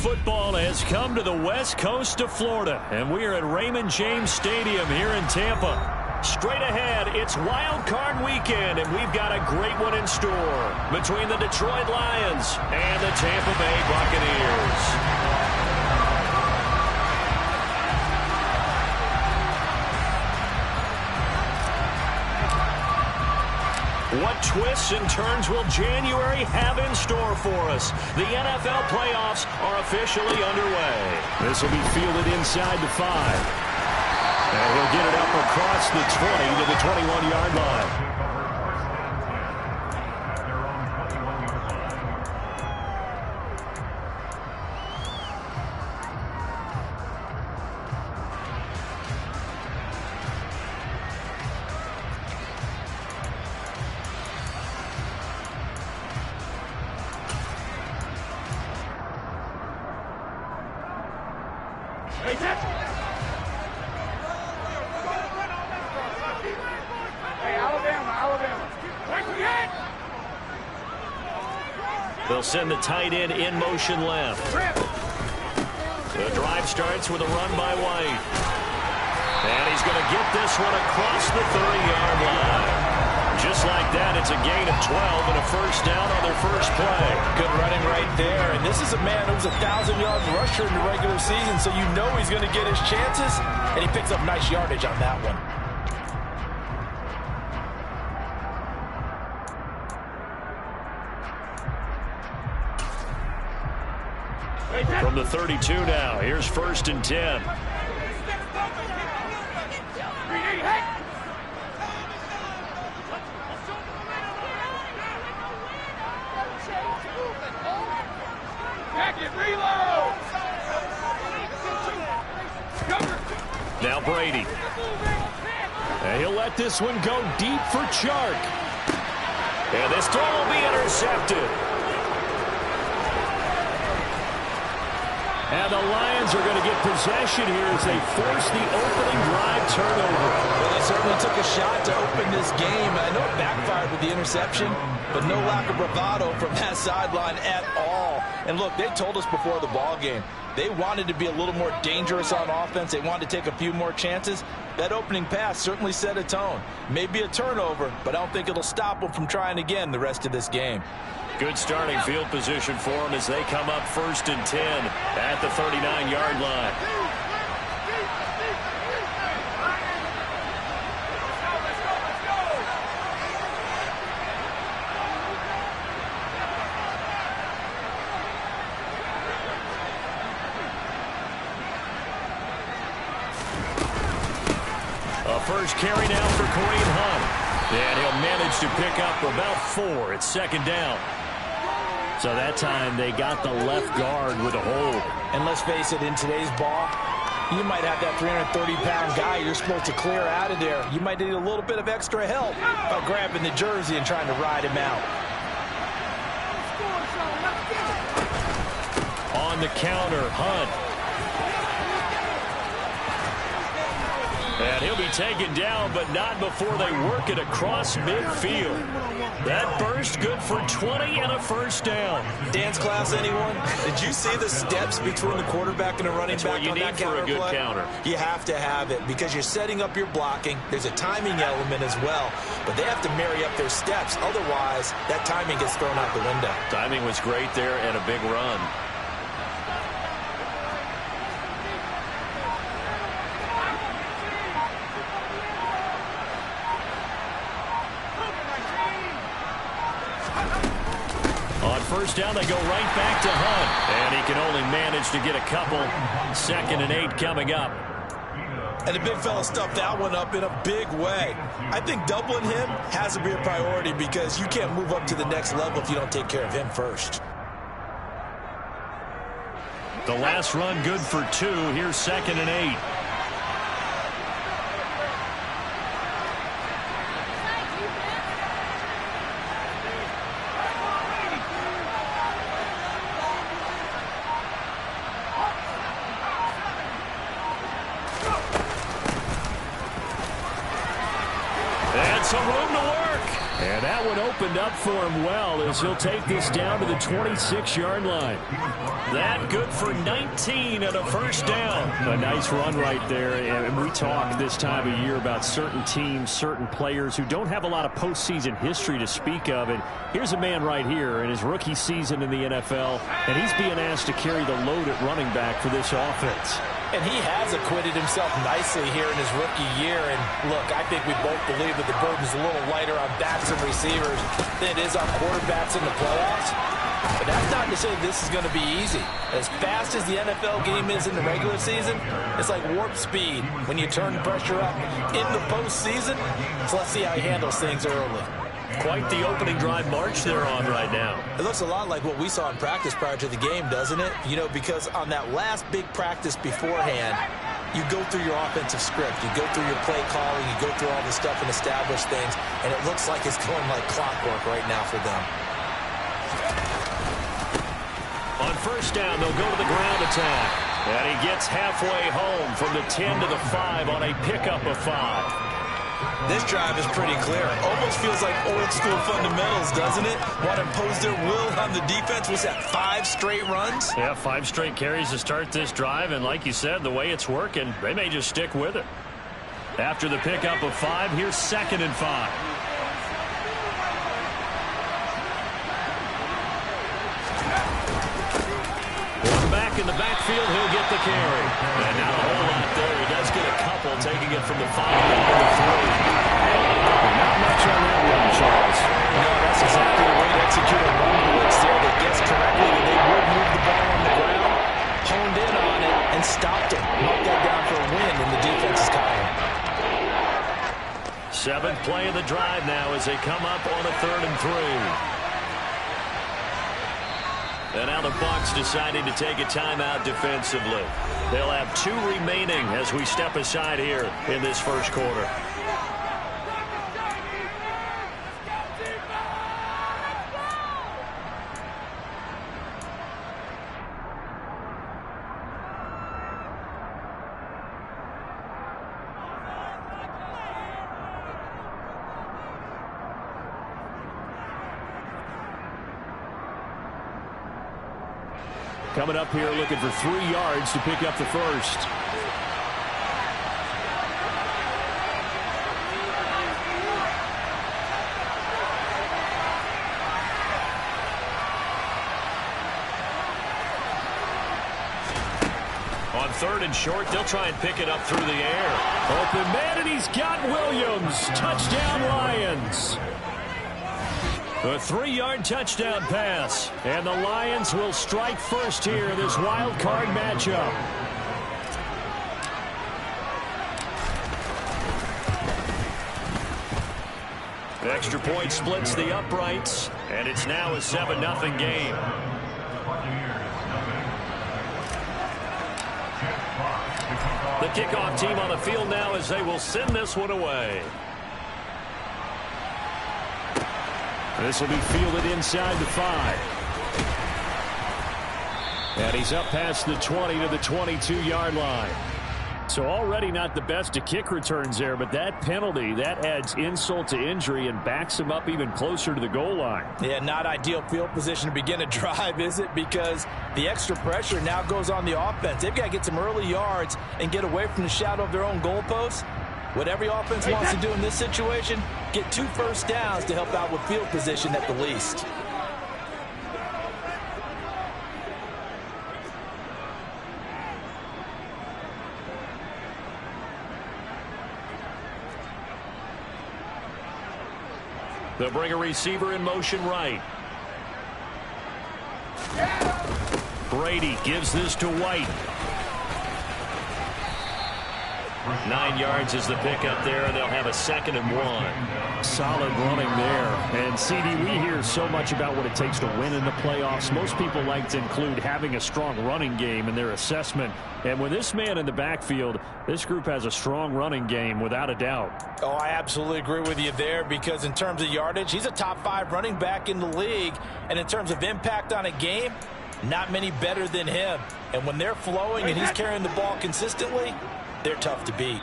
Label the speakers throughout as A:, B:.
A: football has come to the west coast of Florida, and we are at Raymond James Stadium here in Tampa. Straight ahead, it's Wild Card Weekend, and we've got a great one in store between the Detroit Lions and the Tampa Bay Buccaneers. What twists and turns will January have in store for us? The NFL playoffs are officially underway. This will be fielded inside the 5. And he'll get it up across the 20 to the 21-yard line. They'll send the tight end in motion left. The drive starts with a run by White. And he's going to get this one across the 30-yard line. Just like that, it's a gain of 12 and a first down on their first play.
B: Good running right there. And this is a man who's a 1,000-yard rusher in the regular season, so you know he's going to get his chances. And he picks up nice yardage on that one.
A: From the 32 now, here's 1st and 10. Now Brady. And he'll let this one go deep for Chark. And this throw will be intercepted. And the Lions are going to get possession here as they force the opening drive turnover.
B: Well, they certainly took a shot to open this game. I know it backfired with the interception, but no lack of bravado from that sideline at all. And look, they told us before the ball game, they wanted to be a little more dangerous on offense. They wanted to take a few more chances. That opening pass certainly set a tone. Maybe a turnover, but I don't think it'll stop them from trying again the rest of this game.
A: Good starting field position for them as they come up 1st and 10 at the 39-yard line. A first carry now for Kareem Hunt. And he'll manage to pick up about 4. It's 2nd down. So that time they got the left guard with a hold.
B: And let's face it, in today's ball, you might have that 330-pound guy you're supposed to clear out of there. You might need a little bit of extra help by grabbing the jersey and trying to ride him out.
A: On the counter, Hunt. And he'll be taken down, but not before they work it across midfield. That burst good for 20 and a first down.
B: Dance class, anyone? Did you see the steps between the quarterback and the running back on that counter play?
A: That's what you need for a good counter.
B: You have to have it because you're setting up your blocking. There's a timing element as well, but they have to marry up their steps. Otherwise, that timing gets thrown out the window.
A: Timing was great there and a big run. First down, they go right back to Hunt. And he can only manage to get a couple. 2nd and 8 coming up.
B: And the big fella stuffed that one up in a big way. I think doubling him has to be a priority because you can't move up to the next level if you don't take care of him first.
A: The last run good for 2. Here's 2nd and 8. Some room to work. And And that one opened up for him well as he'll take this down to the 26-yard line. That good for 19 and a first down. A nice run right there. And we talk this time of year about certain teams, certain players who don't have a lot of postseason history to speak of. And here's a man right here in his rookie season in the NFL, and he's being asked to carry the load at running back for this offense.
B: And he has acquitted himself nicely here in his rookie year. And look, I think we both believe that the burden's a little lighter on backs and receivers than it is on quarterbacks in the playoffs. But that's not to say this is going to be easy. As fast as the NFL game is in the regular season, it's like warp speed when you turn the pressure up in the postseason. So let's see how he handles things early.
A: Quite the opening drive march they're on right now.
B: It looks a lot like what we saw in practice prior to the game, doesn't it? You know, because on that last big practice beforehand, you go through your offensive script, you go through your play calling, you go through all this stuff and establish things, and it looks like it's going like clockwork right now for them.
A: On first down, they'll go to the ground attack. And he gets halfway home from the 10 to the 5 on a pickup of 5.
B: This drive is pretty clear. Almost feels like old school fundamentals, doesn't it? Want to impose their will on the defense. Was that 5 straight runs?
A: Yeah, 5 straight carries to start this drive. And like you said, the way it's working, they may just stick with it. After the pickup of 5, here's 2nd and 5. One back in the backfield, he'll get the carry. And not a whole lot there. He does get a couple, taking it from the 5 down to the 3. Not much on that one, Charles.
B: No, that's exactly the way to execute a run blitz there that gets correctly. They would move the ball on the ground, honed in on it, and stopped it. Knocked that down for a win in the defense's column.
A: 7th play of the drive now as they come up on a 3rd and 3. And now the Bucs deciding to take a timeout defensively. They'll have 2 remaining as we step aside here in this first quarter. Coming up here looking for 3 yards to pick up the first. On 3rd and short, they'll try and pick it up through the air. Open man, and he's got Williams. Touchdown, Lions. A 3-yard touchdown pass. And the Lions will strike first here in this wild card matchup. The extra point splits the uprights, and it's now a 7-0 game. The kickoff team on the field now as they will send this one away. This will be fielded inside the 5. And he's up past the 20 to the 22-yard line. So already not the best to kick returns there, but that penalty, that adds insult to injury and backs him up even closer to the goal line.
B: Yeah, not ideal field position to begin a drive, is it? Because the extra pressure now goes on the offense. They've got to get some early yards and get away from the shadow of their own goalposts. What every offense wants to do in this situation, get 2 first downs to help out with field position at the least.
A: They'll bring a receiver in motion right. Brady gives this to White. 9 yards is the pickup there, and they'll have a 2nd and 1. Solid running there. And, CD, we hear so much about what it takes to win in the playoffs. Most people like to include having a strong running game in their assessment. And with this man in the backfield, this group has a strong running game without a doubt.
B: Oh, I absolutely agree with you there, because in terms of yardage, he's a top 5 running back in the league. And in terms of impact on a game, not many better than him. And when they're flowing and he's carrying the ball consistently, they're tough to beat.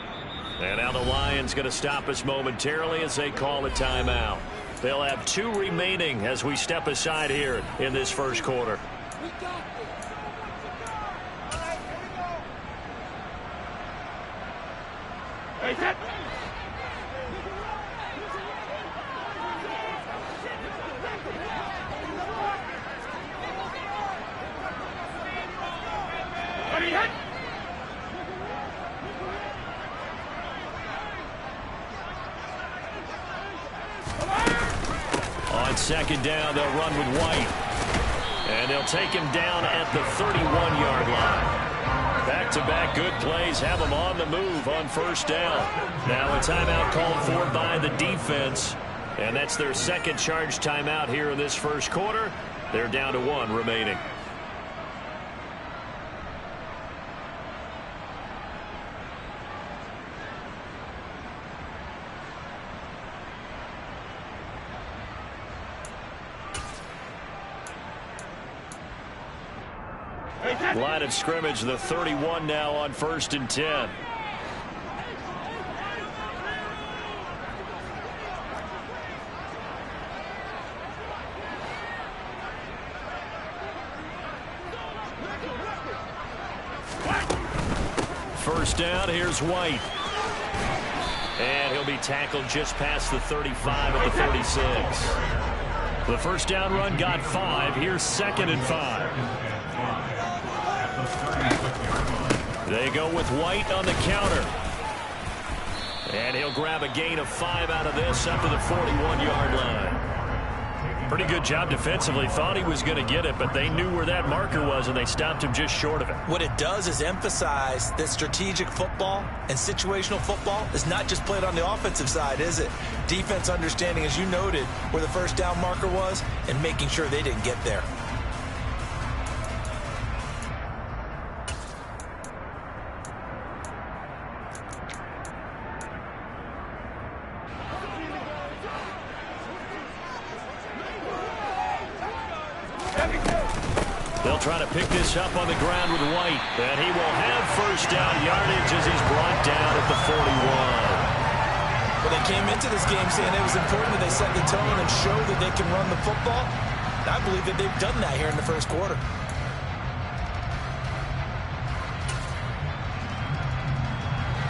A: And now the Lions going to stop us momentarily as they call a timeout. They'll have 2 remaining as we step aside here in this first quarter. On second down, they'll run with White. And they'll take him down at the 31-yard line. Back-to-back good plays have them on the move on first down. Now a timeout called for by the defense. And that's their second charge timeout here in this first quarter. They're down to 1 remaining. Line of scrimmage, the 31 now on 1st and 10. First down, here's White. And he'll be tackled just past the 35 at the 46. The first down run got 5. Here's 2nd and 5. They go with White on the counter. And he'll grab a gain of 5 out of this up to the 41-yard line. Pretty good job defensively. Thought he was going to get it, but they knew where that marker was, and they stopped him just short of it.
B: What it does is emphasize that strategic football and situational football is not just played on the offensive side, is it? Defense understanding, as you noted, where the first down marker was and making sure they didn't get there.
A: They'll try to pick this up on the ground with White. And he will have first down yardage as he's brought down at the 41.
B: Well, they came into this game saying it was important that they set the tone and show that they can run the football. And I believe that they've done that here in the first quarter.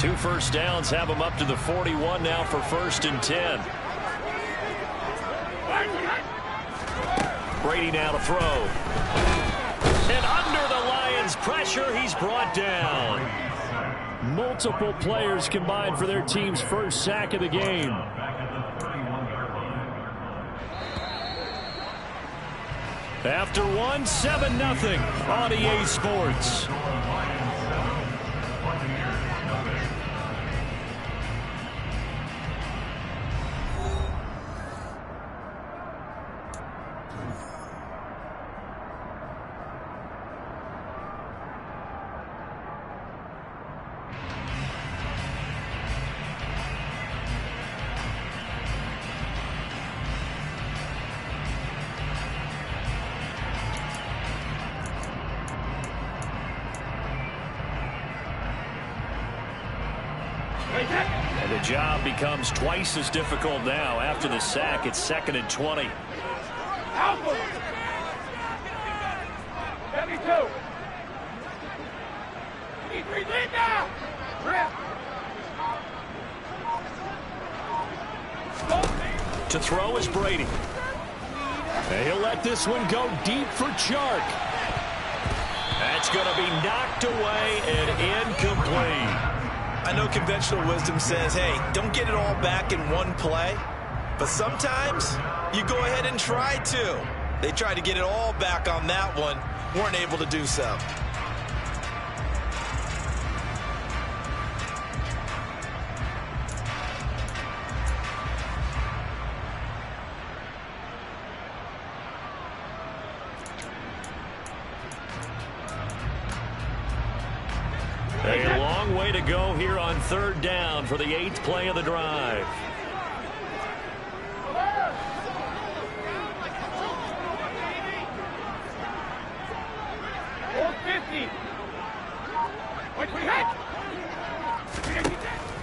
A: Two first downs have them up to the 41 now for 1st and 10. Brady now to throw. And under the Lions' pressure, he's brought down. Multiple players combined for their team's first sack of the game. After 1, 7-0 on EA Sports. And the job becomes twice as difficult now. After the sack, it's 2nd and 20. To throw is Brady. And he'll let this one go deep for Chark. That's going to be knocked away and incomplete.
B: I know conventional wisdom says, hey, don't get it all back in one play. But sometimes you go ahead and try to. They tried to get it all back on that one. Weren't able to do so.
A: A long way to go here on 3rd down for the 8th play of the drive.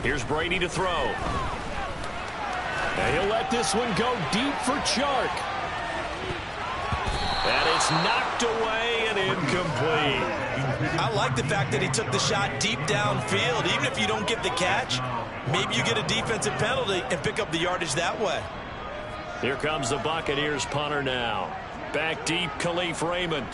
A: Here's Brady to throw. And he'll let this one go deep for Chark. And it's knocked away and incomplete.
B: I like the fact that he took the shot deep downfield. Even if you don't get the catch, maybe you get a defensive penalty and pick up the yardage that way.
A: Here comes the Buccaneers punter now. Back deep, Khalif Raymond.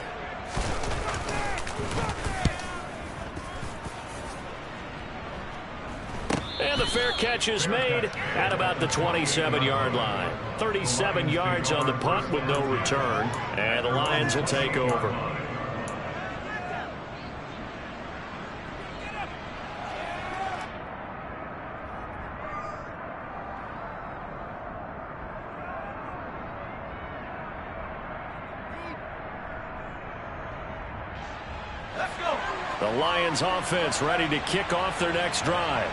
A: And the fair catch is made at about the 27-yard line. 37 yards on the punt with no return. And the Lions will take over. The Lions offense ready to kick off their next drive.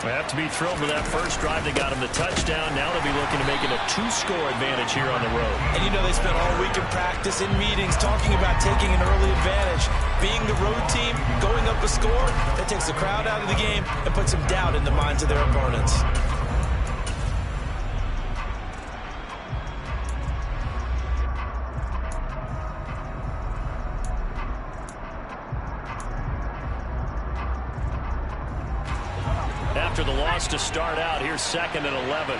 A: They have to be thrilled with that first drive. They got them the touchdown. Now they'll be looking to make it a 2-score advantage here on the road.
B: And you know they spent all week in practice, in meetings, talking about taking an early advantage. Being the road team, going up a score, that takes the crowd out of the game and puts some doubt in the minds of their opponents.
A: After the loss to start out, here's 2nd and 11.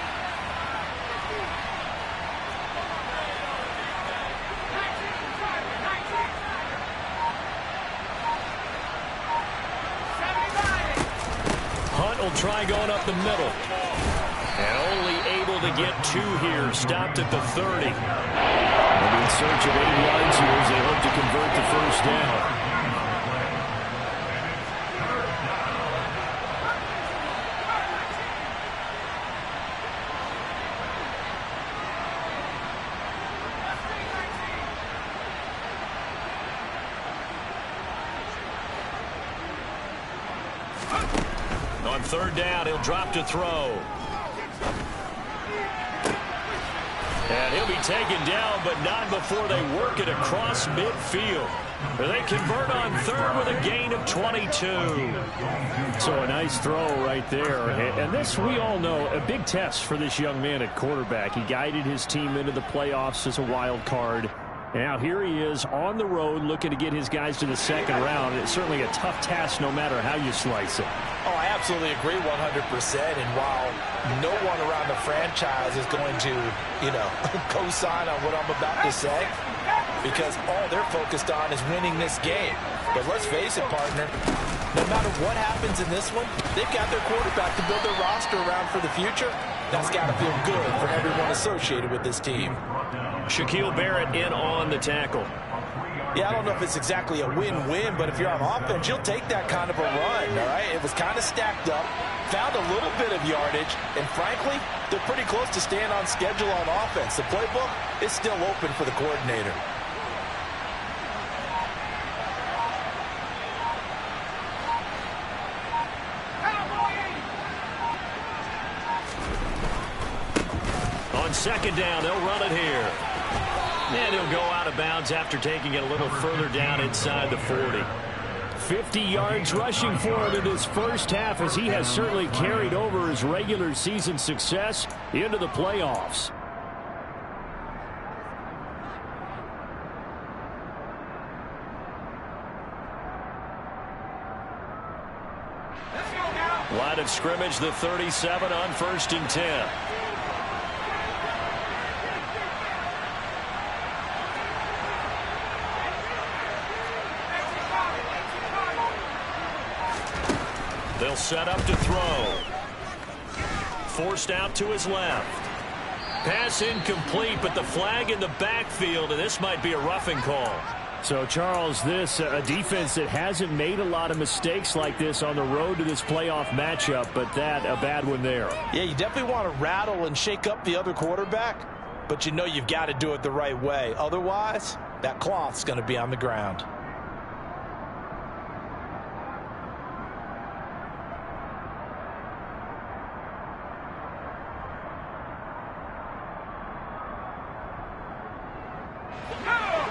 A: Hunt will try going up the middle. And only able to get 2 here. Stopped at the 30. And in search of 8 yards here as they hope to convert the first down. On 3rd down, he'll drop to throw. And he'll be taken down, but not before they work it across midfield. They convert on 3rd with a gain of 22. So a nice throw right there. And this, we all know, a big test for this young man at quarterback. He guided his team into the playoffs as a wild card. Now here he is on the road looking to get his guys to the 2nd round. It's certainly a tough task no matter how you slice it.
B: Oh, I absolutely agree 100%. And while no one around the franchise is going to, co-sign on what I'm about to say, because all they're focused on is winning this game. But let's face it, partner, no matter what happens in this one, they've got their quarterback to build their roster around for the future. That's got to feel good for everyone associated with this team.
A: Shaquille Barrett in on the tackle.
B: Yeah, I don't know if it's exactly a win-win, but if you're on offense, you'll take that kind of a run, all right? It was kind of stacked up, found a little bit of yardage, and frankly, they're pretty close to staying on schedule on offense. The playbook is still open for the coordinator. On 2nd down, they'll run it here. And he'll go out of bounds after taking it a little further down inside the 40. 50 yards rushing for him in his first half, as he has certainly carried over his regular season success into the playoffs. Line of scrimmage, the 37 on 1st and 10. They'll set up to throw. Forced out to his left. Pass incomplete, but the flag in the backfield, and this might be a roughing call. So, Charles, this a defense that hasn't made a lot of mistakes like this on the road to this playoff matchup, but that a bad one there. Yeah, you definitely want to rattle and shake up the other quarterback, but you know you've got to do it the right way. Otherwise, that cloth's going to be on the ground.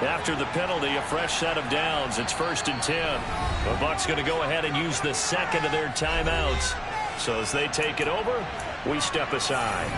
A: After the penalty, a fresh set of downs. It's 1st and 10. The Bucs going to go ahead and use the 2nd of their timeouts. So as they take it over, we step aside.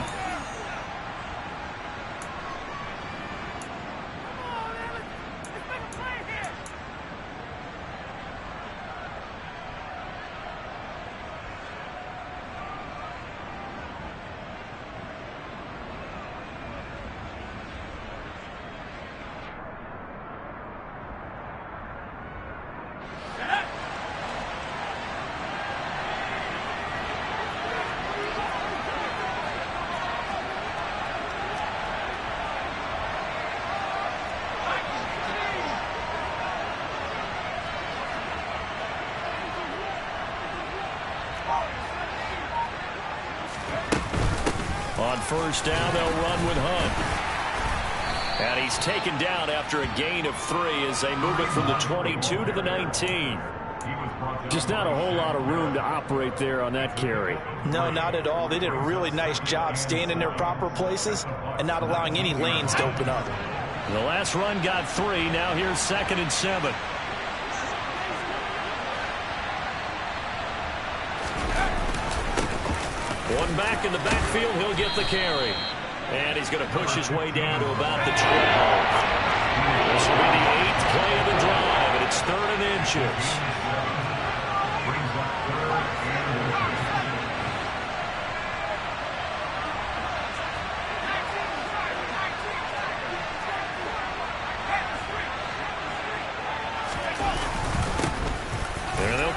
A: On first down, they'll run with Hunt. And he's taken down after a gain of 3 as they move it from the 22 to the 19. Just not a whole lot of room to operate there on that carry.
B: No, not at all. They did a really nice job staying in their proper places and not allowing any lanes to open up.
A: The last run got 3. Now here's 2nd and 7. One back in the backfield. He'll get the carry. And he's going to push his way down to about the 12. This will be the 8th play of the drive, and it's 3rd and inches.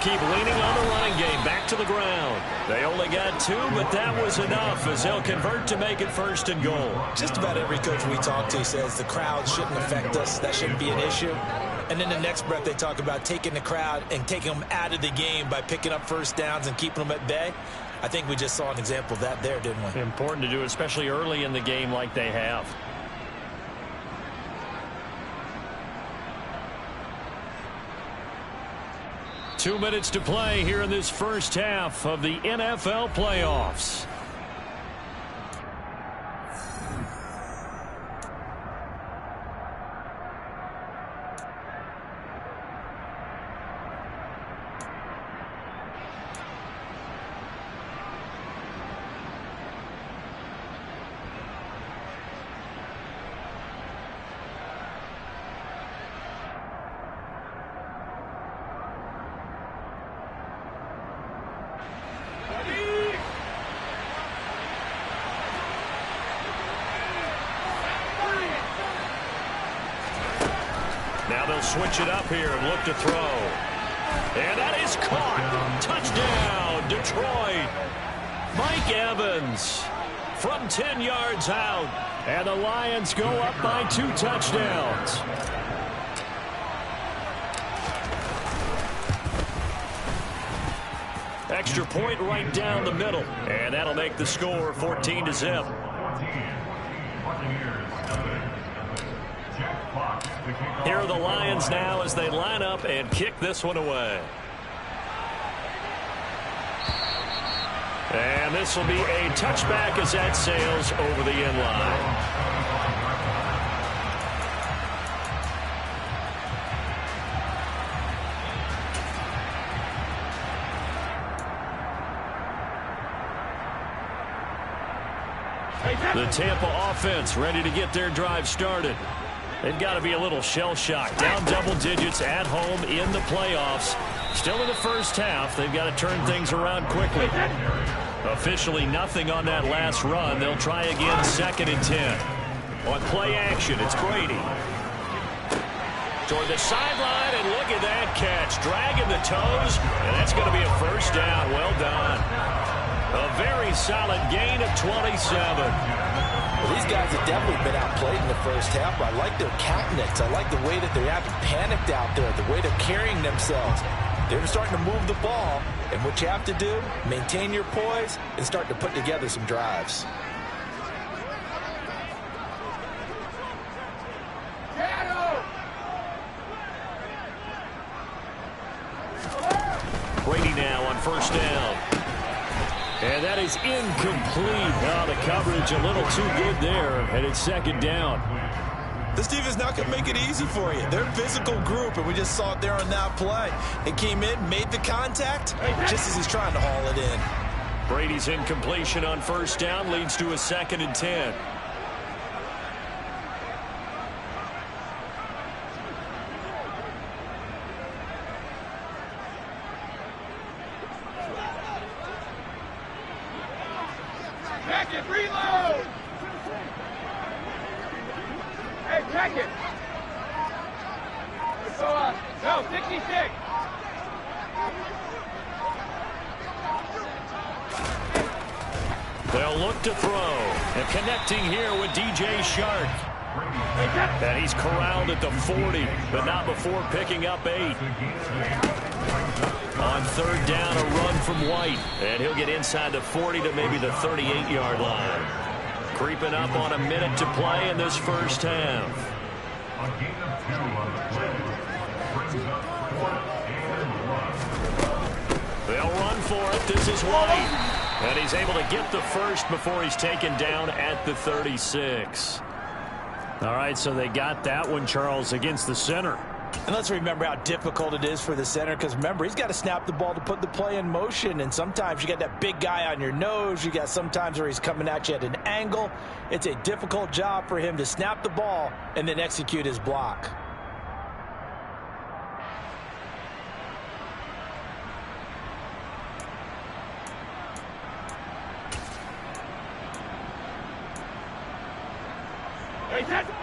A: Keep leaning on the running game. Back to the ground. They only got 2, but that was enough as they'll convert to make it 1st and goal.
B: Just about every coach we talk to says the crowd shouldn't affect us. That shouldn't be an issue. And in the next breath, they talk about taking the crowd and taking them out of the game by picking up first downs and keeping them at bay. I think we just saw an example of that there, didn't we?
A: Important to do, especially early in the game like they have. Two minutes to play here in this first half of the NFL playoffs. Now they'll switch it up here and look to throw. And that is caught. Touchdown, Detroit. Mike Evans from 10 yards out. And the Lions go up by 2 touchdowns. Extra point right down the middle. And that'll make the score 14-0. Here are the Lions now as they line up and kick this one away. And this will be a touchback as that sails over the end line. The Tampa offense ready to get their drive started. They've got to be a little shell-shocked. Down double digits at home in the playoffs. Still in the first half. They've got to turn things around quickly. Officially nothing on that last run. They'll try again 2nd and 10. On play action, it's Brady. Toward the sideline, and look at that catch. Dragging the toes, and that's going to be a first down. Well done. A very solid gain of 27.
B: Well, these guys have definitely been outplayed in the first half. I like their countenance. I like the way that they're acting panicked out there, the way they're carrying themselves. They're starting to move the ball, and what you have to do, maintain your poise and start to put together some drives.
A: Brady now on first down. And that is incomplete. Oh, the coverage a little too good there, and it's 2nd down.
B: This defense not going to make it easy for you. They're a physical group, and we just saw it there on that play. It came in, made the contact, just as he's trying to haul it in.
A: Brady's incompletion on first down leads to a 2nd and 10.
C: Reload! Hey, check it! Let's go up. No, 66!
A: They'll look to throw. And connecting here with DJ Shark. And he's corralled at the 40, but not before picking up 8. On 3rd down, a run from White. And he'll get inside the 40 to maybe the 38-yard line. Creeping up on a minute to play in this first half.
D: A gain of 2 on the play brings up 4th and 1.
A: They'll run for it. This is White. And he's able to get the first before he's taken down at the 36. All right, so they got that one, Charles, against the center.
B: And let's remember how difficult it is for the center, because remember, he's got to snap the ball to put the play in motion, and sometimes you got that big guy on your nose. You got sometimes where he's coming at you at an angle. It's a difficult job for him to snap the ball and then execute his block.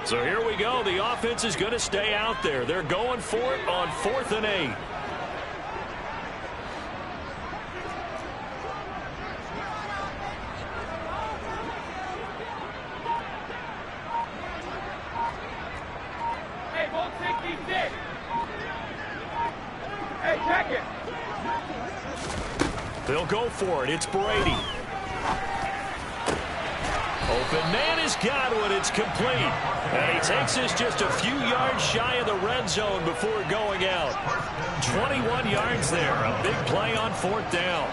A: So here we go. The offense is going to stay out there. They're going for it on 4th and 8.
C: Hey, ball 66. Hey, check it.
A: They'll go for it. It's Brady. Open man has got one. It's complete. And he takes us just a few yards shy of the red zone before going out. 21 yards there. A big play on 4th down.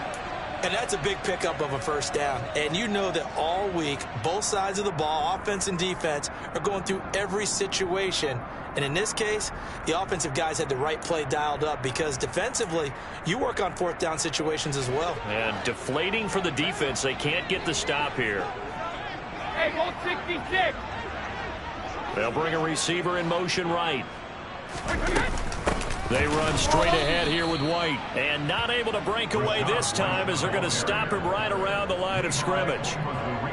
B: And that's a big pickup of a first down. And you know that all week, both sides of the ball, offense and defense, are going through every situation. And in this case, the offensive guys had the right play dialed up, because defensively, you work on 4th down situations as well.
A: And deflating for the defense. They can't get the stop here.
C: Hey, ball 66.
A: They'll bring a receiver in motion right. They run straight ahead here with White. And not able to break away this time, as they're going to stop him right around the line of scrimmage.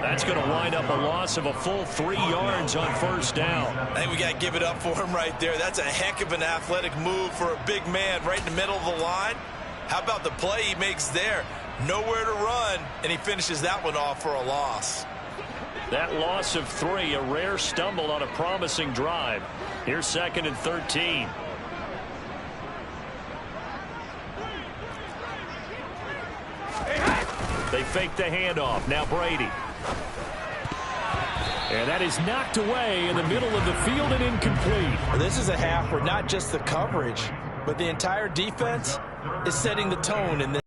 A: That's going to wind up a loss of a full 3 yards on 1st down.
B: I think we got to give it up for him right there. That's a heck of an athletic move for a big man right in the middle of the line. How about the play he makes there? Nowhere to run, and he finishes that one off for a loss.
A: That loss of 3, a rare stumble on a promising drive. Here's 2nd and 13. They fake the handoff. Now Brady. And that is knocked away in the middle of the field and incomplete.
B: This is a half where not just the coverage, but the entire defense is setting the tone in this.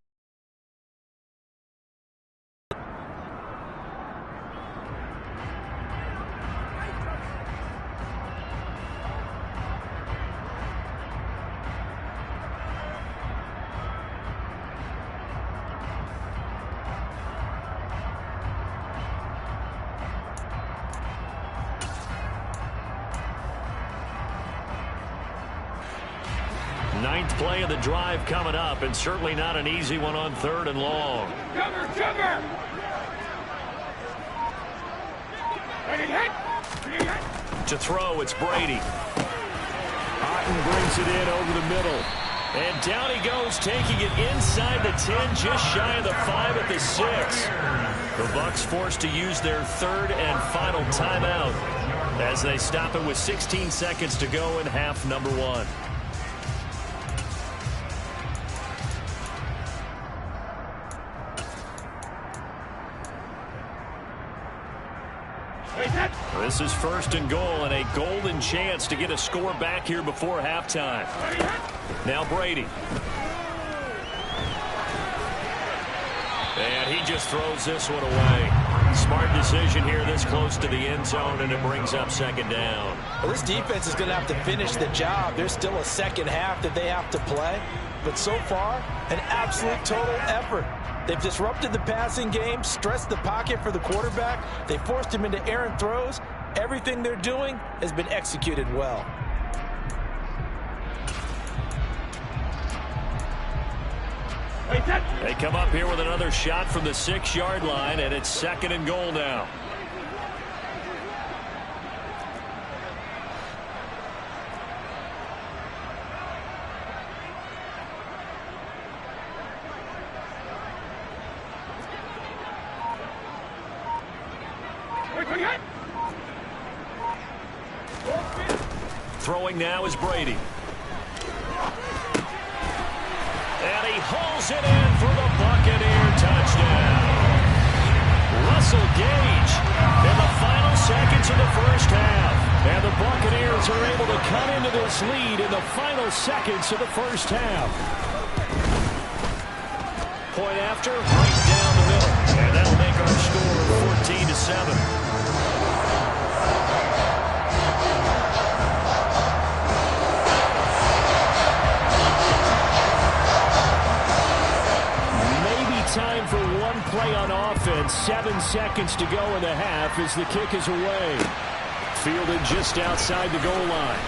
A: Ninth play of the drive coming up, and certainly not an easy one on 3rd and long.
C: Cover.
A: To throw, it's Brady. Otten brings it in over the middle. And down he goes, taking it inside the 10, just shy of the 5 at the 6. The Bucs forced to use their 3rd and final timeout as they stop it with 16 seconds to go in half number 1. This is 1st and goal, and a golden chance to get a score back here before halftime. Now Brady. And he just throws this one away. Smart decision here this close to the end zone, and it brings up 2nd down.
B: Well, this defense is going to have to finish the job. There's still a second half that they have to play. But so far, an absolute total effort. They've disrupted the passing game, stressed the pocket for the quarterback. They forced him into errant throws. Everything they're doing has been executed well.
A: They come up here with another shot from the 6-yard line, and it's 2nd and goal now. Throwing now is Brady. And he hauls it in for the Buccaneer touchdown. Russell Gage in the seconds of the first half. And the Buccaneers are able to cut into this lead in the final seconds of the first half. Point after, right down the middle. And that'll make our score 14-7. Time for one play on offense. 7 seconds to go in the half as the kick is away. Fielded just outside the goal line.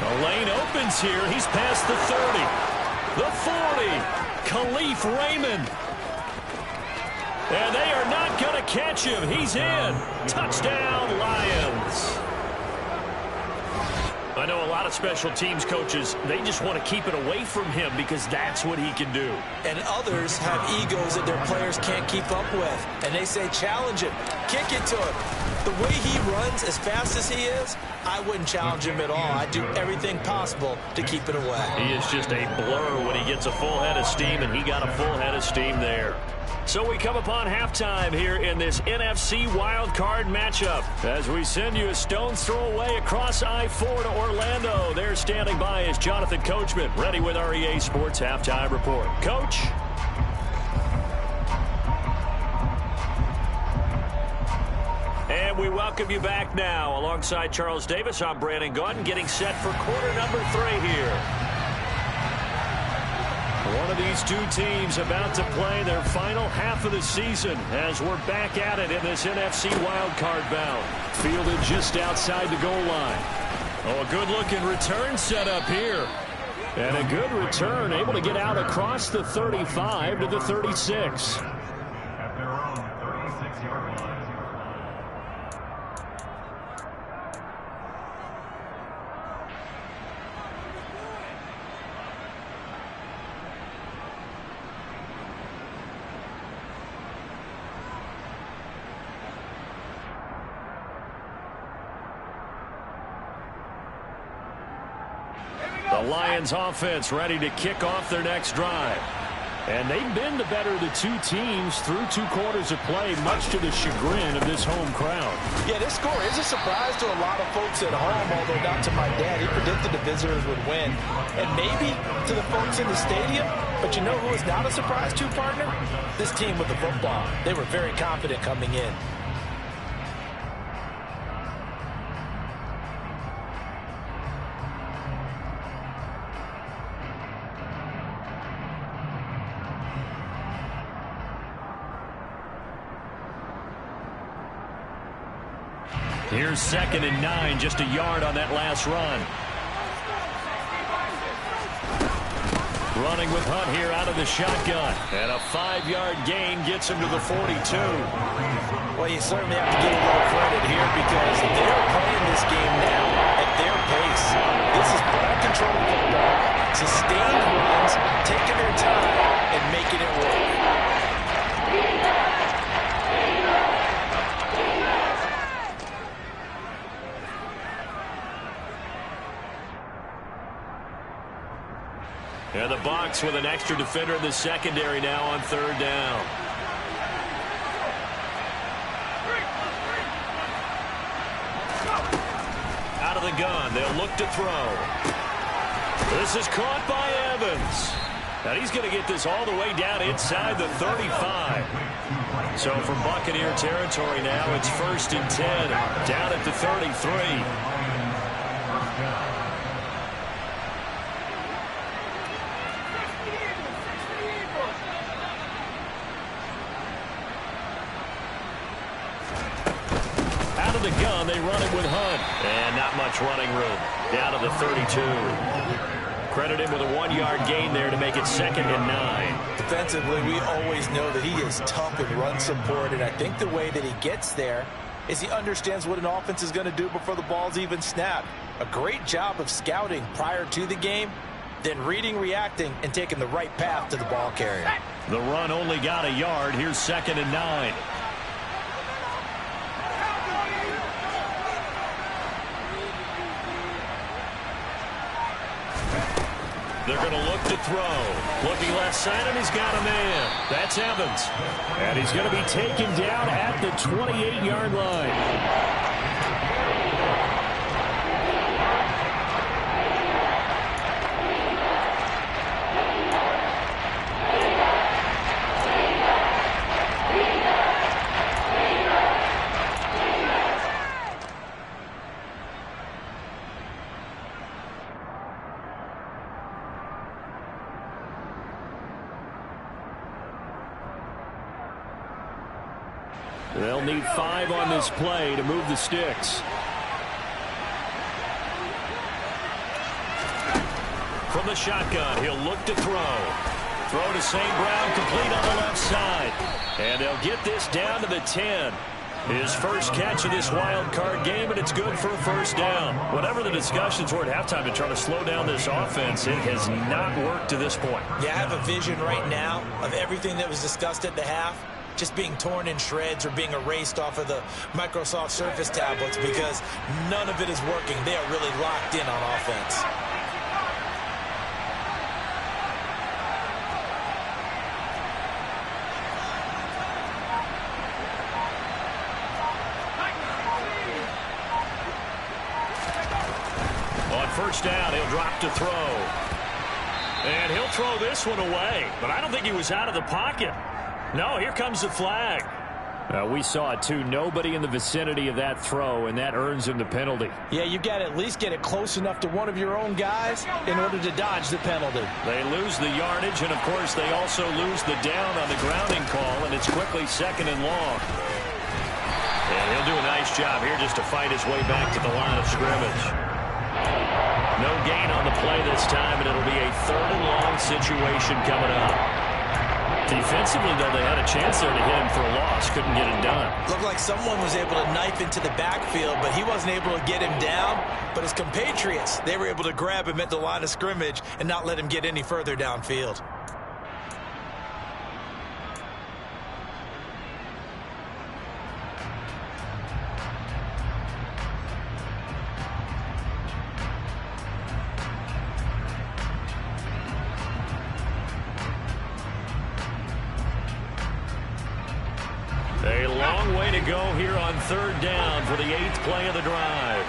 A: The lane opens here. He's past the 30. The 40. Khalif Raymond. And they are not going to catch him. He's in. Touchdown, Lions. I know a lot of special teams coaches, they just want to keep it away from him because that's what he can do.
B: And others have egos that their players can't keep up with. And they say, challenge him, kick it to him. The way he runs as fast as he is, I wouldn't challenge him at all. I'd do everything possible to keep it away.
A: He is just a blur when he gets a full head of steam, and he got a full head of steam there. So we come upon halftime here in this NFC wildcard matchup as we send you a stone's throw away across I-4 to Orlando. There standing by is Jonathan Coachman, ready with our EA Sports Halftime Report. Coach? And we welcome you back now. Alongside Charles Davis, I'm Brandon Gunn, getting set for quarter number 3 here. One of these two teams about to play their final half of the season as we're back at it in this NFC wildcard bout. Fielded just outside the goal line. Oh, a good-looking return set up here. And a good return, able to get out across the 35 to the 36.
D: At their own 36-yard line.
A: The Lions offense ready to kick off their next drive. And they've been the better of the two teams through 2 quarters of play, much to the chagrin of this home crowd.
B: Yeah, this score is a surprise to a lot of folks at home, although not to my dad. He predicted the visitors would win. And maybe to the folks in the stadium. But you know who is not a surprise to, partner? This team with the football. They were very confident coming in.
A: Here's 2nd and 9, just a yard on that last run. Running with Hunt here out of the shotgun. And a 5-yard gain gets him to the 42.
B: Well, you certainly have to give a little credit here because they're playing this game now at their pace. This is ball control football, sustained runs, taking their time, and making it work.
A: And the Bucs with an extra defender in the secondary now on 3rd down. Out of the gun, they'll look to throw. This is caught by Evans. And he's going to get this all the way down inside the 35. So from Buccaneer territory now, it's 1st and 10, down at the 33. The gun, they run it with Hunt. And not much running room. Down to the 32. Credit him with a 1-yard gain there to make it 2nd and 9.
B: Defensively, we always know that he is tough in run support, and I think the way that he gets there is he understands what an offense is going to do before the ball's even snapped. A great job of scouting prior to the game, then reading, reacting, and taking the right path to the ball carrier.
A: The run only got a yard. Here's 2nd and 9. They're going to look to throw. Looking left side, and he's got a man. That's Evans. And he's going to be taken down at the 28-yard line. They'll need 5 on this play to move the sticks. From the shotgun, he'll look to throw. Throw to St. Brown, complete on the left side. And they'll get this down to the 10. His first catch of this wild card game, and it's good for a first down. Whatever the discussions were at halftime to try to slow down this offense, it has not worked to this point.
B: Yeah, I have a vision right now of everything that was discussed at the half just being torn in shreds or being erased off of the Microsoft Surface tablets because none of it is working. They are really locked in on offense.
A: On first down, he'll drop to throw. And he'll throw this one away, but I don't think he was out of the pocket. No, here comes the flag. We saw it, too. Nobody in the vicinity of that throw, and that earns him the penalty.
B: Yeah, you got to at least get it close enough to one of your own guys in order to dodge the penalty.
A: They lose the yardage, and, of course, they also lose the down on the grounding call, and it's quickly 2nd and long. And he'll do a nice job here just to fight his way back to the line of scrimmage. No gain on the play this time, and it'll be a 3rd and long situation coming up. Defensively, though, they had a chance there to hit him for a loss. Couldn't get it done.
B: Looked like someone was able to knife into the backfield, but he wasn't able to get him down. But his compatriots, they were able to grab him at the line of scrimmage and not let him get any further downfield.
A: A long way to go here on 3rd down for the 8th play of the drive.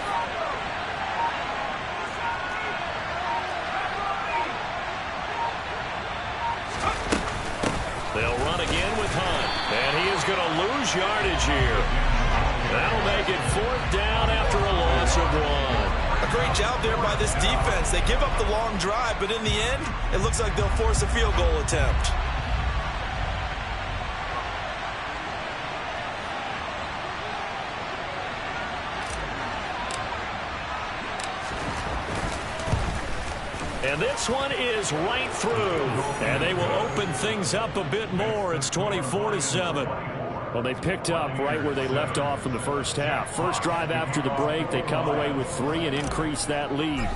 A: They'll run again with Hunt, and he is going to lose yardage here. That'll make it 4th down after a loss of 1.
B: A great job there by this defense. They give up the long drive, but in the end, it looks like they'll force a field goal attempt.
A: And this one is right through. And they will open things up a bit more. It's 24-7. Well, they picked up right where they left off in the first half. First drive after the break, they come away with 3 and increase that lead.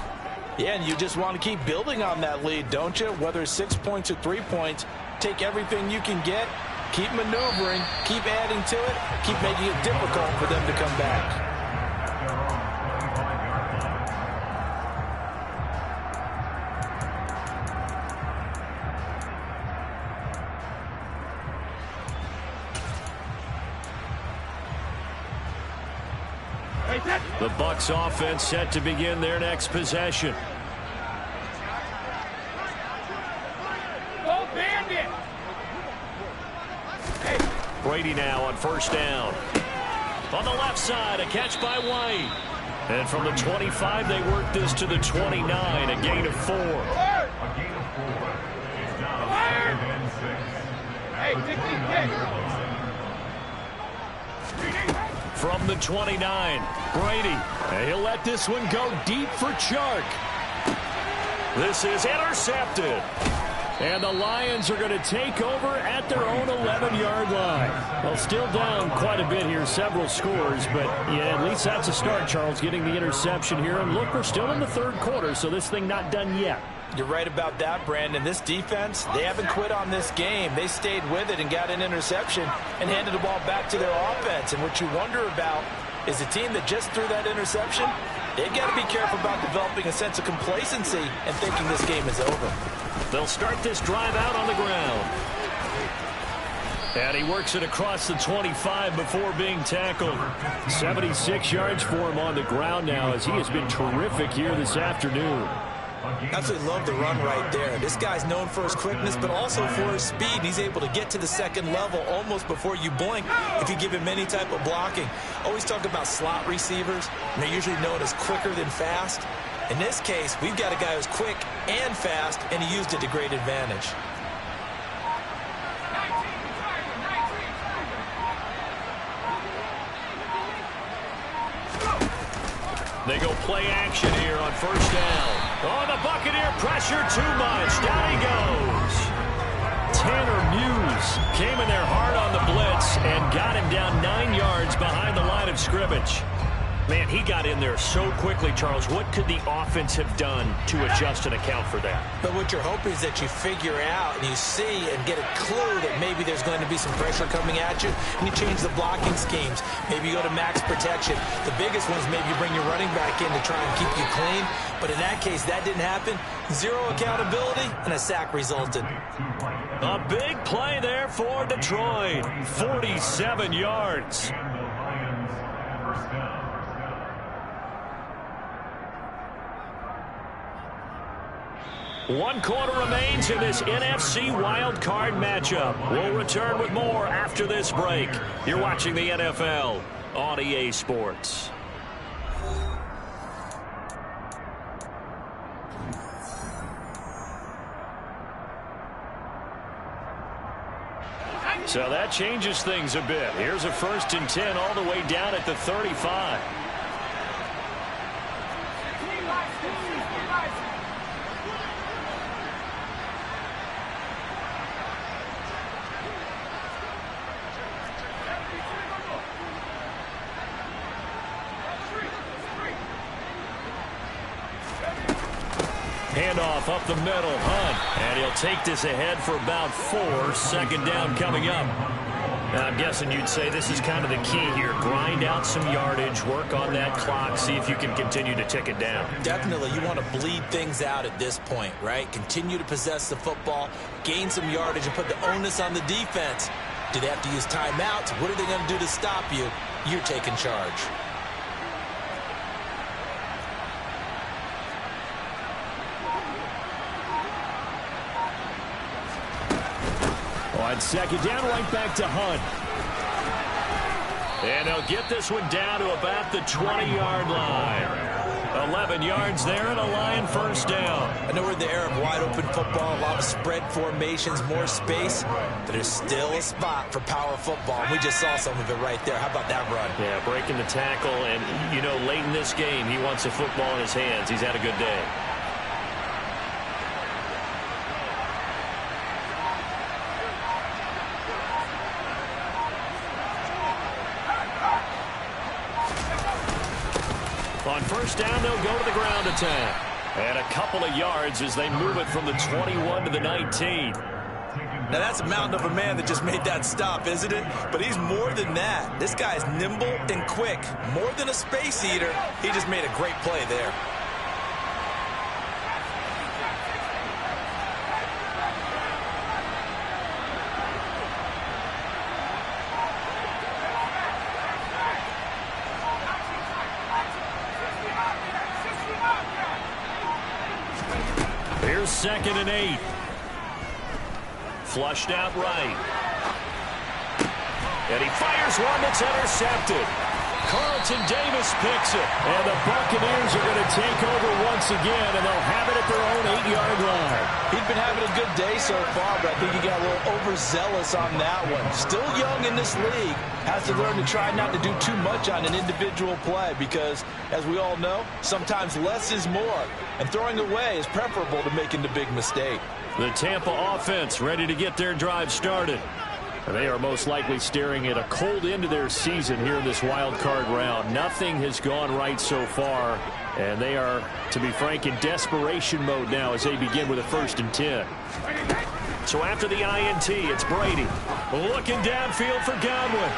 B: Yeah, and you just want to keep building on that lead, don't you? Whether it's 6 points or 3 points, take everything you can get, keep maneuvering, keep adding to it, keep making it difficult for them to come back.
A: The Bucs offense set to begin their next possession.
C: Go Bandit!
A: Brady now on first down. On the left side, a catch by White. And from the 25, they work this to the 29, a gain of 4.
D: A gain of 4. It's now 2nd and 6.
C: Hey, 66.
A: From the 29, Brady. And he'll let this one go deep for Chark. This is intercepted. And the Lions are going to take over at their own 11-yard line. Well, still down quite a bit here, several scores, but yeah, at least that's a start, Charles, getting the interception here. And look, we're still in the 3rd quarter, so this thing not done yet.
B: You're right about that, Brandon. This defense, they haven't quit on this game. They stayed with it and got an interception and handed the ball back to their offense. And what you wonder about is the team that just threw that interception, They've got to be careful about developing a sense of complacency and thinking this game is over.
A: They'll start this drive out on the ground. And he works it across the 25 before being tackled. 76 yards for him on the ground now as he has been terrific here this afternoon.
B: Absolutely love the run right there. This guy's known for his quickness, but also for his speed. He's able to get to the second level almost before you blink if you give him any type of blocking. Always talk about slot receivers, and they're usually known as quicker than fast. In this case, we've got a guy who's quick and fast, and he used it to great advantage.
A: They go play action here on first down. Oh, the Buccaneer pressure too much. Down he goes. Tanner Muse came in there hard on the blitz and got him down 9 yards behind the line of scrimmage. Man, he got in there so quickly, Charles. What could the offense have done to adjust and account for that?
B: But what you're hoping is that you figure out and you see and get a clue that maybe there's going to be some pressure coming at you, and you change the blocking schemes. Maybe you go to max protection. The biggest one is maybe you bring your running back in to try and keep you clean. But in that case, that didn't happen. Zero accountability, and a sack resulted.
A: A big play there for Detroit. 47 yards. One quarter remains in this NFC Wild Card matchup. We'll return with more after this break. You're watching the NFL on EA Sports. So that changes things a bit. Here's a 1st and 10 all the way down at the 35. Handoff up the middle, Hunt, and he'll take this ahead for about 4. 2nd down coming up. Now, I'm guessing you'd say this is kind of the key here. Grind out some yardage, work on that clock, see if you can continue to tick it down.
B: Definitely, you want to bleed things out at this point, right? Continue to possess the football, gain some yardage, and put the onus on the defense. Do they have to use timeouts? What are they going to do to stop you? You're taking charge.
A: On 2nd down, right back to Hunt. And they'll get this one down to about the 20-yard line. 11 yards there and a Lion 1st down.
B: I know we're in the era of wide-open football, a lot of spread formations, more space, but there's still a spot for power football. We just saw some of it right there. How about that run?
A: Yeah, breaking the tackle, and, you know, late in this game, he wants the football in his hands. He's had a good day. On 1st down, they'll go to the ground attack. And a couple of yards as they move it from the 21 to the 19.
B: Now, that's a mountain of a man that just made that stop, isn't it? But he's more than that. This guy's nimble and quick. More than a space eater, he just made a great play there.
A: Here's 2nd and 8. Flushed out right. And he fires one that's intercepted. Carlton Davis picks it. And the Buccaneers are going to take over once again, and they'll have it at their own 8-yard line.
B: He'd been having a good day so far, but I think he got a little overzealous on that one. Still young in this league. Has to learn to try not to do too much on an individual play because, as we all know, sometimes less is more. And throwing away is preferable to making the big mistake.
A: The Tampa offense ready to get their drive started. They are most likely staring at a cold end of their season here in this wild card round. Nothing has gone right so far, and they are, to be frank, in desperation mode now as they begin with a 1st and 10. So after the INT, it's Brady looking downfield for Godwin.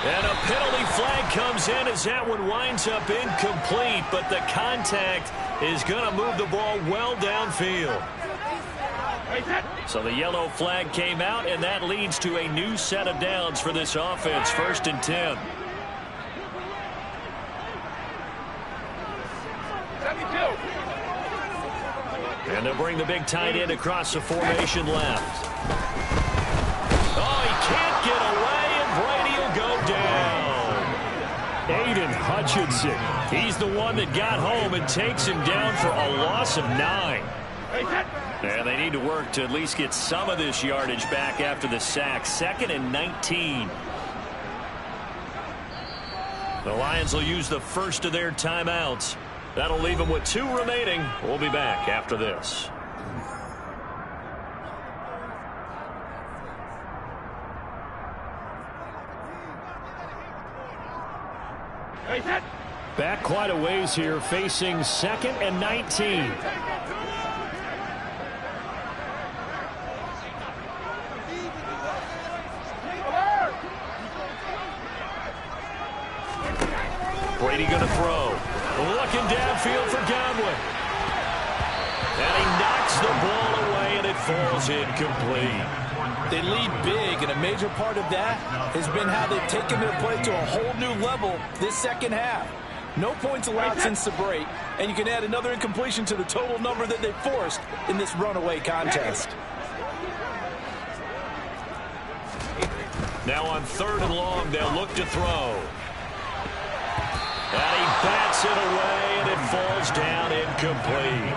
A: And a penalty flag comes in as that one winds up incomplete, but the contact is going to move the ball well downfield. So the yellow flag came out, and that leads to a new set of downs for this offense, 1st and 10. And they'll bring the big tight end across the formation left. Oh, he can't get away, and Brady will go down. Aiden Hutchinson. He's the one that got home and takes him down for a loss of 9. And they need to work to at least get some of this yardage back after the sack. 2nd and 19. The Lions will use the first of their timeouts. That'll leave them with 2 remaining. We'll be back after this. Back quite a ways here, facing 2nd and 19. Brady going to throw. Looking downfield for Godwin. And he knocks the ball away, and it falls incomplete.
B: They lead big, and a major part of that has been how they've taken their play to a whole new level this second half. No points allowed since the break, and you can add another incompletion to the total number that they forced in this runaway contest.
A: Now on 3rd and long, they'll look to throw. And he bats it away, and it falls down incomplete.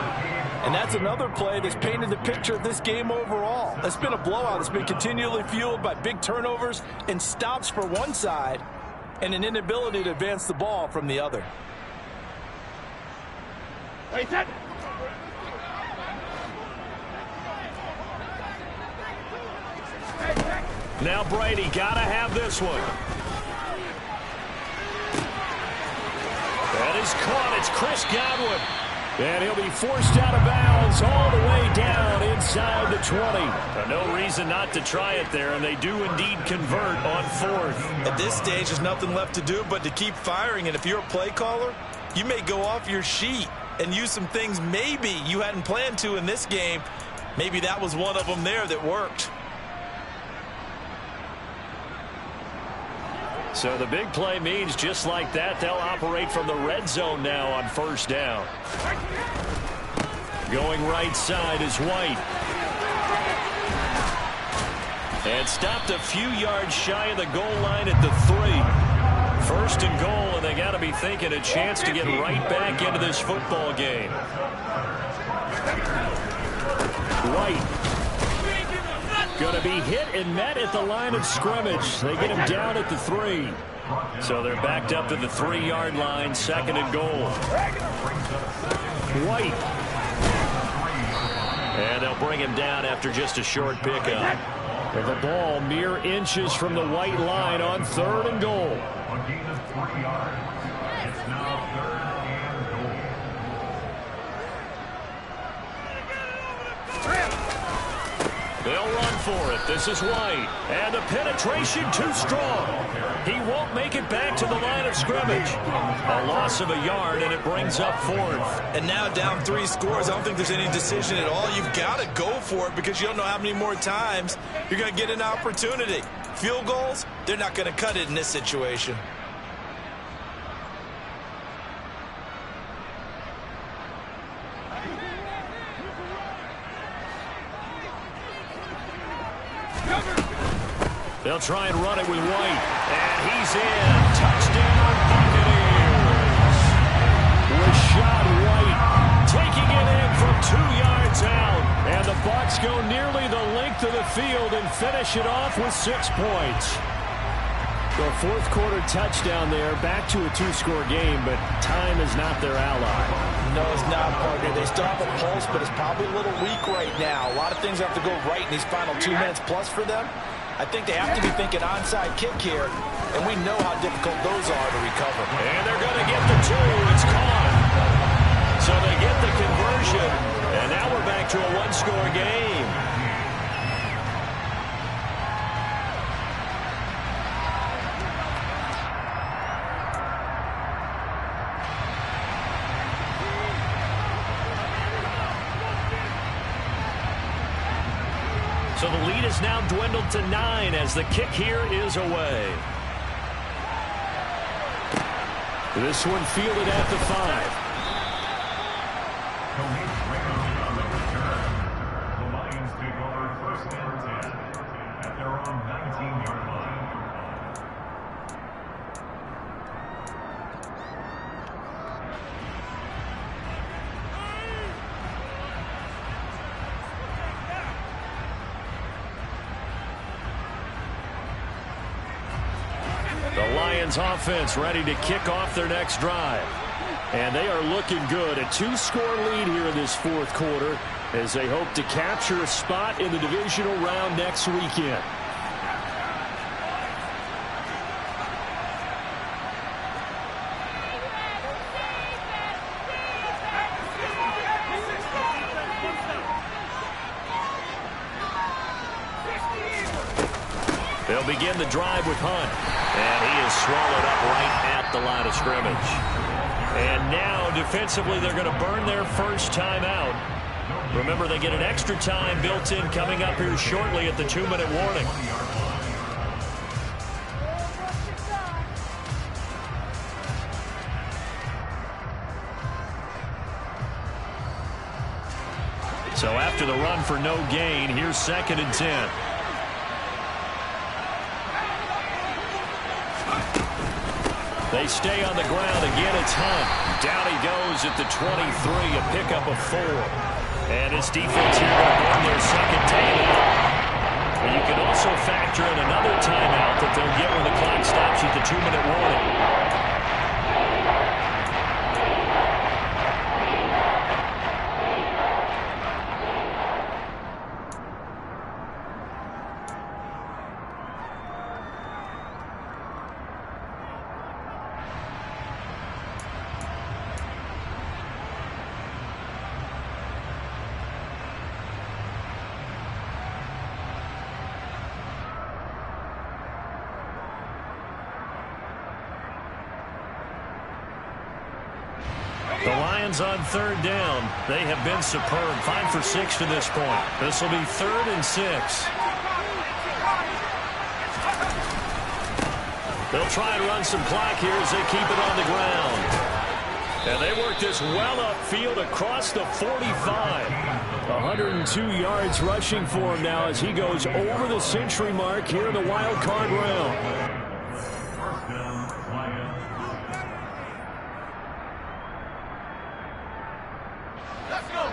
B: And that's another play that's painted the picture of this game overall. It's been a blowout. It's been continually fueled by big turnovers and stops for one side and an inability to advance the ball from the other.
A: Now Brady got to have this one. That is caught. It's Chris Godwin. And he'll be forced out of bounds all the way down inside the 20. No reason not to try it there, and they do indeed convert on 4th.
B: At this stage, there's nothing left to do but to keep firing. And if you're a play caller, you may go off your sheet and use some things maybe you hadn't planned to in this game. Maybe that was one of them there that worked.
A: So the big play means just like that, they'll operate from the red zone now on 1st down. Going right side is White. And stopped a few yards shy of the goal line at the 3. 1st and goal, and they got to be thinking a chance to get right back into this football game. White. Going to be hit and met at the line of scrimmage. They get him down at the 3. So they're backed up to the 3-yard line, 2nd and goal. White. And they'll bring him down after just a short pickup. With the ball mere inches from the white line on 3rd and goal.
D: A gain of 3 yards. It's now 3rd and goal.
A: They'll run for it. This is White. And the penetration too strong. He won't make it back to the line of scrimmage. A loss of a yard, and it brings up 4th.
B: And now down 3 scores. I don't think there's any decision at all. You've got to go for it because you don't know how many more times you're going to get an opportunity. Field goals, they're not going to cut it in this situation.
A: They'll try and run it with White. And he's in. Touchdown, Buccaneers. Rashad White taking it in from 2 yards out. And the Bucs go nearly the length of the field and finish it off with 6 points. The 4th quarter touchdown there. Back to a 2-score game, but time is not their ally.
B: No, it's not, partner. They still have a pulse, but it's probably a little weak right now. A lot of things have to go right in these final 2 minutes plus for them. I think they have to be thinking onside kick here, and we know how difficult those are to recover.
A: And they're going to get the 2. It's caught. So they get the conversion, and now we're back to a 1-score game. So the lead is now dwindled to 9 as the kick here is away. This one fielded at the 5.
D: The Lions take over 1st and 10 at their own 19-yard line.
A: The Lions offense ready to kick off their next drive. And they are looking good. A 2-score lead here in this 4th quarter as they hope to capture a spot in the divisional round next weekend. They'll begin the drive with Hunt. And he is swallowed up right at the line of scrimmage. And now, defensively, they're going to burn their first timeout. Remember, they get an extra time built in coming up here shortly at the 2-minute warning. So after the run for no gain, here's 2nd and 10. They stay on the ground. Again, it's Hunt. Down he goes at the 23, a pickup of 4. And his defense here going to burn their 2nd timeout. And you can also factor in another timeout that they'll get when the clock stops at the 2-minute warning. The Lions on 3rd down. They have been superb. 5 for 6 to this point. This will be 3rd and 6. They'll try and run some clock here as they keep it on the ground. And they work this well upfield across the 45. 102 yards rushing for him now as he goes over the century mark here in the wild card round.
D: 1st down, Lions.
C: Let's go.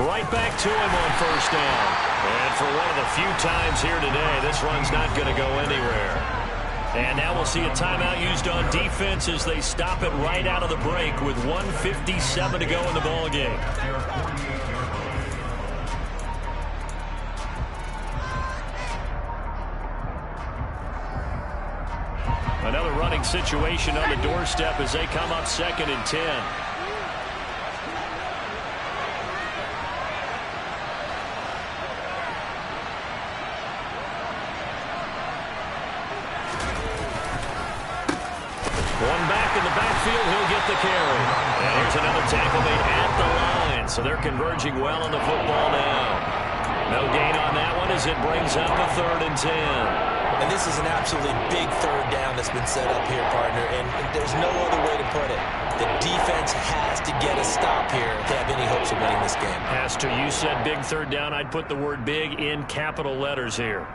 A: Right back to him on 1st down. And for one of the few times here today, this run's not going to go anywhere. And now we'll see a timeout used on defense as they stop it right out of the break with 1:57 to go in the ballgame. Another running situation on the doorstep as they come up 2nd and 10. One back in the backfield, he'll get the carry. And here's another tackle made at the line. So they're converging well on the football now. No gain on that one as it brings up a 3rd and 10.
B: And this is an absolutely big 3rd down that's been set up here, partner. And there's no other way to put it. The defense has to get a stop here to have any hopes of winning this game.
A: Has to. You said big 3rd down. I'd put the word big in capital letters here.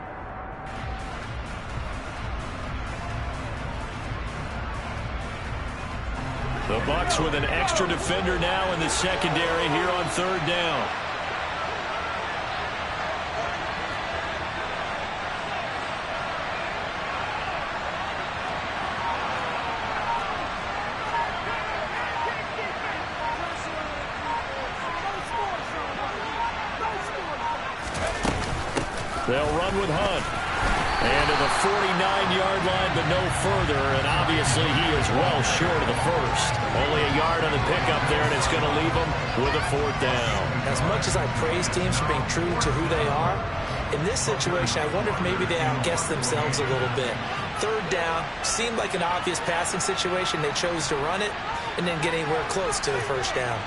A: The Bucs with an extra defender now in the secondary here on 3rd down. They'll run with Hunt. And to the 49-yard line, but no further. And obviously, he is well short of the first. Only a yard on the pickup there, and it's going to leave him with a 4th down.
E: As much as I praise teams for being true to who they are, in this situation, I wonder if maybe they outguessed themselves a little bit. 3rd down, seemed like an obvious passing situation. They chose to run it and then get anywhere close to the 1st down.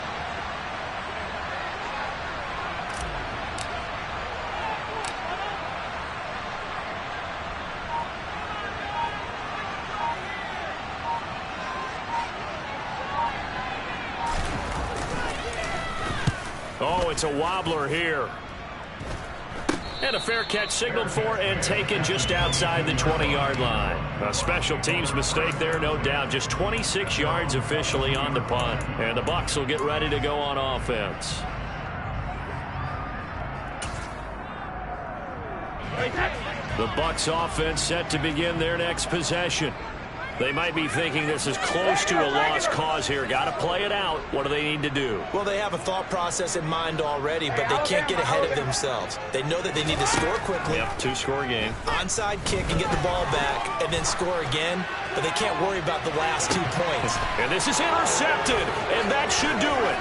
A: Oh, it's a wobbler here. And a fair catch signaled for and taken just outside the 20-yard line. A special teams mistake there, no doubt. Just 26 yards officially on the punt. And the Bucs will get ready to go on offense. The Bucs offense set to begin their next possession. They might be thinking this is close to a lost cause here. Got to play it out. What do they need to do?
E: Well, they have a thought process in mind already, but they can't get ahead of themselves. They know that they need to score quickly.
A: Yep, 2-score game.
E: Onside kick and get the ball back and then score again, but they can't worry about the last 2 points.
A: And this is intercepted, and that should do it.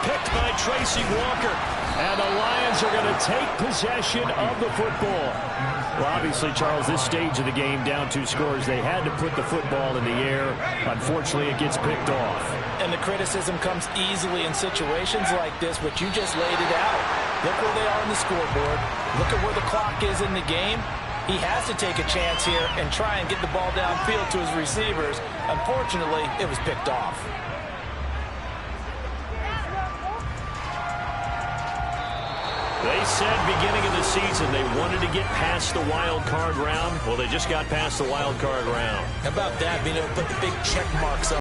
A: Picked by Tracy Walker. And the Lions are going to take possession of the football. Well, obviously, Charles, this stage of the game, down 2 scores, they had to put the football in the air. Unfortunately, it gets picked off.
E: And the criticism comes easily in situations like this, but you just laid it out. Look where they are on the scoreboard. Look at where the clock is in the game. He has to take a chance here and try and get the ball downfield to his receivers. Unfortunately, it was picked off.
A: They said beginning of the season they wanted to get past the wild card round. Well, they just got past the wild card round.
E: How about that, being able to put the big check marks up?